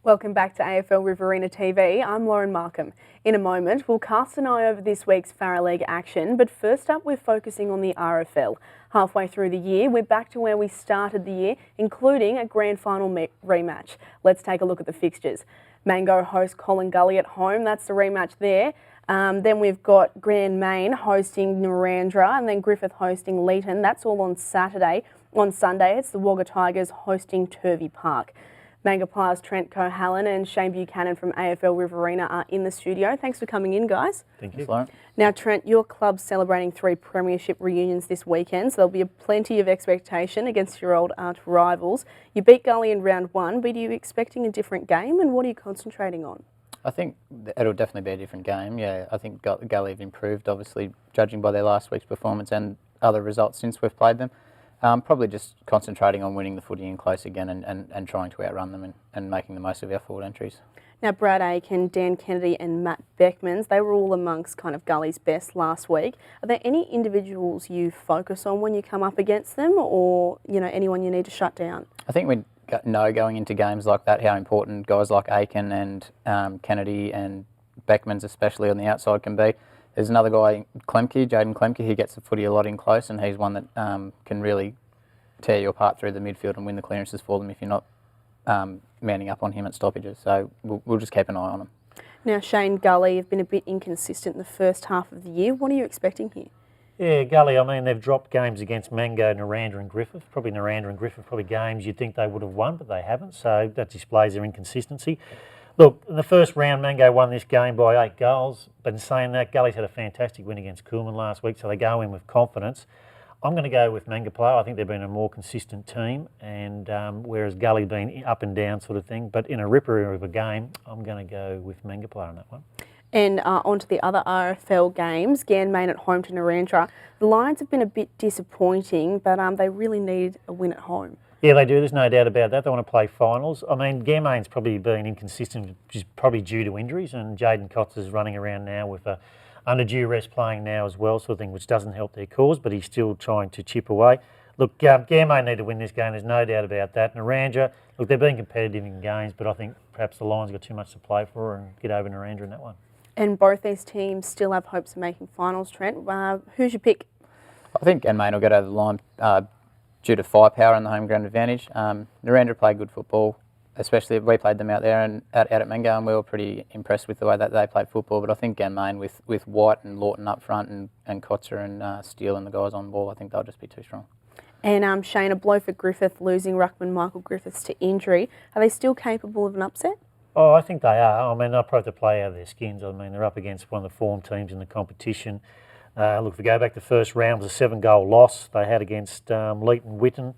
Welcome back to AFL Riverina TV. I'm Lauren Markham. In a moment, we'll cast an eye over this week's Farrer League action, but first up, we're focusing on the RFL. Halfway through the year, we're back to where we started the year, including a grand final rematch. Let's take a look at the fixtures. Mango host Cohalan Gully at home, that's the rematch there. Then we've got Grand Main hosting Narrandera and then Griffith hosting Leeton. That's all on Saturday. On Sunday, it's the Wagga Tigers hosting Turvey Park. Manga players Trent, Cohalan and Shane Buchanan from AFL Riverina are in the studio. Thanks for coming in, guys. Thank you. Now, Trent, your club's celebrating 3 premiership reunions this weekend, so there'll be plenty of expectation against your old arch rivals. You beat Gully in round 1, but are you expecting a different game, and what are you concentrating on? I think it'll definitely be a different game, yeah. I think Gully have improved, obviously, judging by their last week's performance and other results since we've played them. Probably just concentrating on winning the footy in close again and trying to outrun them and making the most of our forward entries. Now, Brad Aiken, Dan Kennedy and Matt Beckmans, they were all amongst kind of Gully's best last week. Are there any individuals you focus on when you come up against them, or anyone you need to shut down? I think we know going into games like that how important guys like Aiken and Kennedy and Beckmans especially on the outside can be. There's another guy, Jaden Klemke, he gets the footy a lot in close, and he's one that can really tear you apart through the midfield and win the clearances for them if you're not manning up on him at stoppages. So we'll just keep an eye on him. Now, Shane, Gully have been a bit inconsistent in the first half of the year. What are you expecting here? Yeah, Gully, I mean, they've dropped games against Mango, Narrandera and Griffith. Probably Narrandera and Griffith, probably games you'd think they would have won, but they haven't. So that displays their inconsistency. Look, in the first round, Mango won this game by 8 goals. But in saying that, Gully's had a fantastic win against Cohalan last week, so they go in with confidence. I'm going to go with Mangaplo. I think they've been a more consistent team, and whereas Gully been up and down sort of thing. But in a ripper of a game, I'm going to go with Mangaplo on that one. And on to the other RFL games, Ganmain at home to Narrandera. The Lions have been a bit disappointing, but they really need a win at home. Yeah, they do. There's no doubt about that. They want to play finals. I mean, Ganmain's probably been inconsistent, which is probably due to injuries, and Jaden Kotz is running around now with a under due rest playing now as well, sort of thing, which doesn't help their cause, but he's still trying to chip away. Look, Ganmain need to win this game, there's no doubt about that. Narrandera, look, they've been competitive in games, but I think perhaps the Lions got too much to play for and get over Narrandera in that one. And both these teams still have hopes of making finals, Trent. Who's your pick? I think Ganmain will get over the line due to firepower and the home ground advantage. Narrandera play good football. Especially we played them out there and out at Mango, and we were pretty impressed with the way that they played football. But I think Ganmain with White and Lawton up front and Kotzer and Steele and the guys on ball, I think they'll just be too strong. And Shane, a blow for Griffith, losing ruckman Michael Griffiths to injury. Are they still capable of an upset? Oh, I think they are. I mean, they'll probably have to play out of their skins. I mean, they're up against one of the form teams in the competition. Look, if we go back to the first round, it was a 7-goal loss they had against Leeton Witten.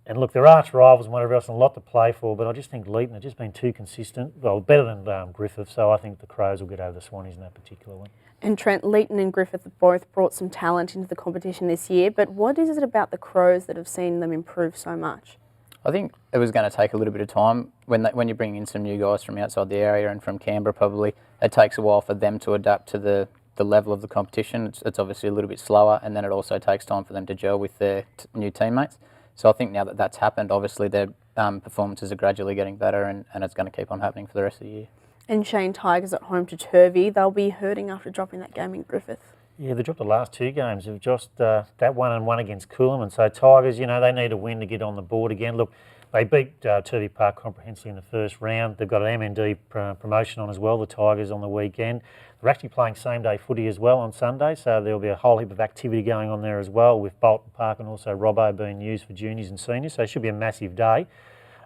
And look, they're arch rivals and whatever else, and a lot to play for, but I just think Leeton have just been too consistent. Well, better than Griffith, so I think the Crows will get over the Swannies in that particular one. And Trent, Leeton and Griffith have both brought some talent into the competition this year, but what is it about the Crows that have seen them improve so much? I think it was going to take a little bit of time. When you bring in some new guys from outside the area and from Canberra probably, it takes a while for them to adapt to the level of the competition. It's obviously a little bit slower, and then it also takes time for them to gel with their new teammates. So I think now that that's happened, obviously their performances are gradually getting better, and it's going to keep on happening for the rest of the year. And Shane, Tigers at home to Turvey. They'll be hurting after dropping that game in Griffith. Yeah, they dropped the last 2 games. They've just that 1-1 against Cohalan. So Tigers, they need a win to get on the board again. Look, they beat Turvey Park comprehensively in the first round. They've got an MND promotion on as well, the Tigers, on the weekend. They're actually playing same-day footy as well on Sunday, so there'll be a whole heap of activity going on there as well, with Bolton Park and also Robbo being used for juniors and seniors, so it should be a massive day.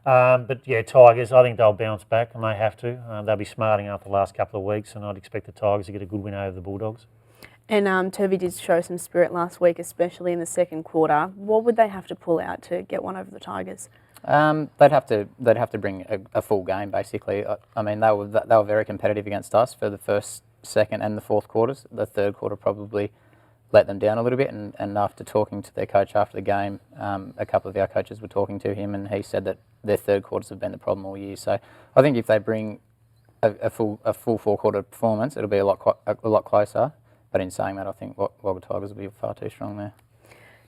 But yeah, Tigers, I think they'll bounce back, and they have to. They'll be smarting after the last couple of weeks, and I'd expect the Tigers to get a good win over the Bulldogs. And Turvey did show some spirit last week, especially in the second quarter. What would they have to pull out to get one over the Tigers? They'd have to bring a full game basically. I mean, they were very competitive against us for the first, second, and the fourth quarters. The third quarter probably let them down a little bit. And after talking to their coach after the game, a couple of our coaches were talking to him, and he said that their third quarters have been the problem all year. So I think if they bring a full 4-quarter performance, it'll be a lot closer. But in saying that, I think Wagga Tigers will be far too strong there.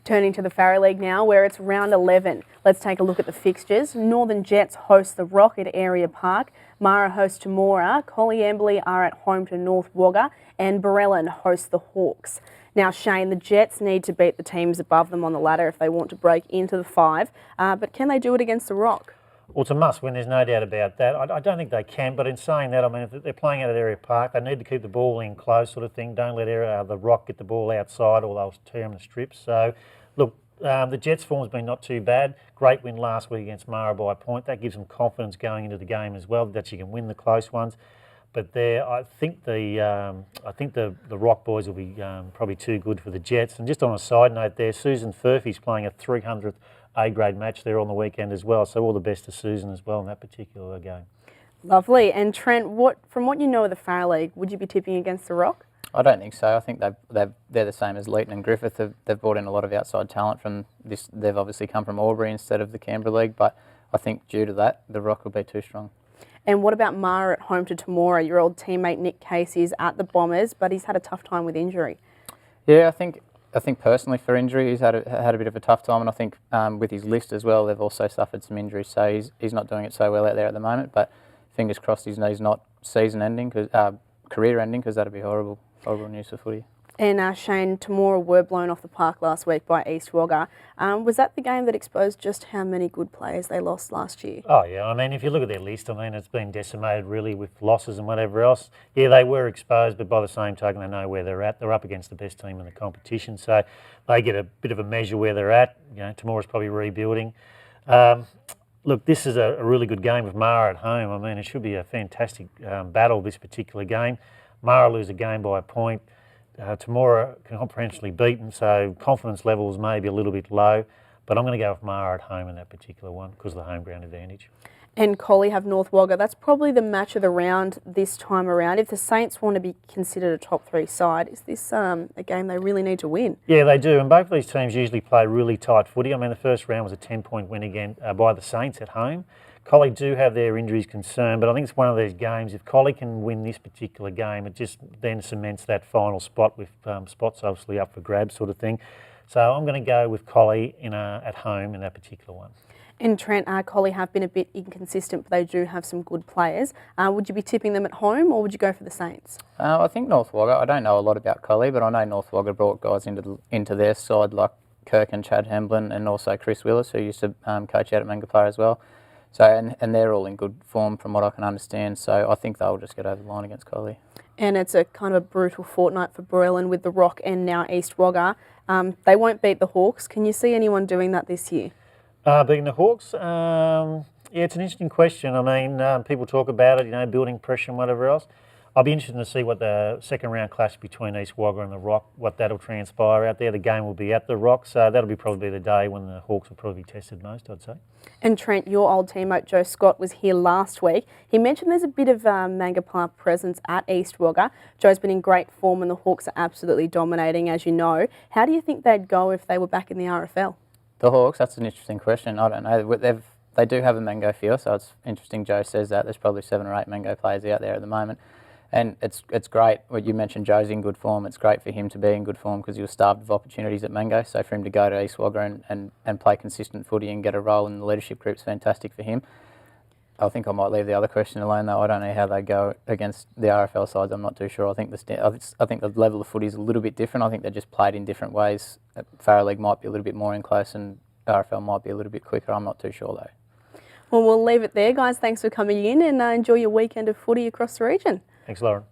Turning to the Farrer League now, where it's round 11. Let's take a look at the fixtures. Northern Jets host the Rock at Area Park. Mara hosts Temora. Collie are at home to North Wagga, and Buchanan host the Hawks. Now, Shane, the Jets need to beat the teams above them on the ladder if they want to break into the 5. But can they do it against the Rock? Well, it's a must-win, there's no doubt about that. I don't think they can, but in saying that, I mean, if they're playing out at Area Park, they need to keep the ball in close sort of thing. Don't let the Rock get the ball outside or they'll tear them the strips. So, look, the Jets' form's been not too bad. Great win last week against Mara by a point. That gives them confidence going into the game as well, that you can win the close ones. But I think the Rock boys will be probably too good for the Jets. And just on a side note there, Susan Furphy's playing a 300th A-grade match there on the weekend as well. So all the best to Susan as well in that particular game. Lovely. And Trent, from what you know of the Farrer League, would you be tipping against the Rock? I don't think so. I think they're the same as Leeton and Griffith. They've brought in a lot of outside talent from this. They've obviously come from Albury instead of the Canberra League, but I think due to that, the Rock will be too strong. And what about Mara at home to Temora? Your old teammate Nick Casey is at the Bombers, but he's had a tough time with injury. Yeah, I think personally for injury, he's had a bit of a tough time, and I think with his list as well, they've also suffered some injuries. So he's not doing it so well out there at the moment. But fingers crossed his knee's not season-ending, career-ending, because that'd be horrible news for footy. And Shane, Temora were blown off the park last week by East Wagga. Was that the game that exposed just how many good players they lost last year? Oh yeah, I mean, if you look at their list, I mean, it's been decimated really with losses and whatever else. Yeah, they were exposed, but by the same token, they know where they're at. They're up against the best team in the competition, so they get a bit of a measure where they're at. You know, Temora's probably rebuilding. Look, this is a really good game with Mara at home. I mean, it should be a fantastic battle, this particular game. Mara lose a game by a point. Temora comprehensively beaten, so confidence levels may be a little bit low, but I'm going to go with Mara at home in that particular one because of the home ground advantage. And Collie have North Wagga. That's probably the match of the round this time around. If the Saints want to be considered a top 3 side, is this a game they really need to win? Yeah, they do, and both of these teams usually play really tight footy. I mean, the first round was a 10-point win again by the Saints at home. Collie do have their injuries concerned, but I think it's one of these games, if Collie can win this particular game, it just then cements that final spot with spots obviously up for grabs sort of thing. So I'm going to go with Collie at home in that particular one. And Trent, Collie have been a bit inconsistent, but they do have some good players. Would you be tipping them at home or would you go for the Saints? I think North Wagga, I don't know a lot about Collie, but I know North Wagga brought guys into their side like Kirk and Chad Hemblin and also Chris Willis, who used to coach out at Mangapara as well. So, and they're all in good form from what I can understand, so I think they'll just get over the line against Collie. And it's a kind of a brutal fortnight for Buchanan with the Rock and now East Wagga. They won't beat the Hawks. Can you see anyone doing that this year? Beating the Hawks? Yeah, it's an interesting question. I mean, people talk about it, you know, building pressure and whatever else. I'll be interested to see what the second round clash between East Wagga and the Rock, what that'll transpire out there. The game will be at the Rock, so that'll be probably the day when the Hawks will probably be tested most, I'd say. And Trent, your old teammate Joe Scott was here last week. He mentioned there's a bit of Mangapara presence at East Wagga. Joe's been in great form and the Hawks are absolutely dominating, as you know. How do you think they'd go if they were back in the RFL? The Hawks, that's an interesting question. I don't know. They do have a Mango feel, so it's interesting Joe says that. There's probably 7 or 8 Mango players out there at the moment. And it's great. What you mentioned, Joe's in good form. It's great for him to be in good form because he was starved of opportunities at Mango. So for him to go to East Wagga and play consistent footy and get a role in the leadership group is fantastic for him. I think I might leave the other question alone though. I don't know how they go against the RFL sides. I'm not too sure. I think the level of footy is a little bit different. I think they're just played in different ways. Farrer League might be a little bit more in close and RFL might be a little bit quicker. I'm not too sure though. Well, we'll leave it there, guys. Thanks for coming in and enjoy your weekend of footy across the region. Thanks, Lauren.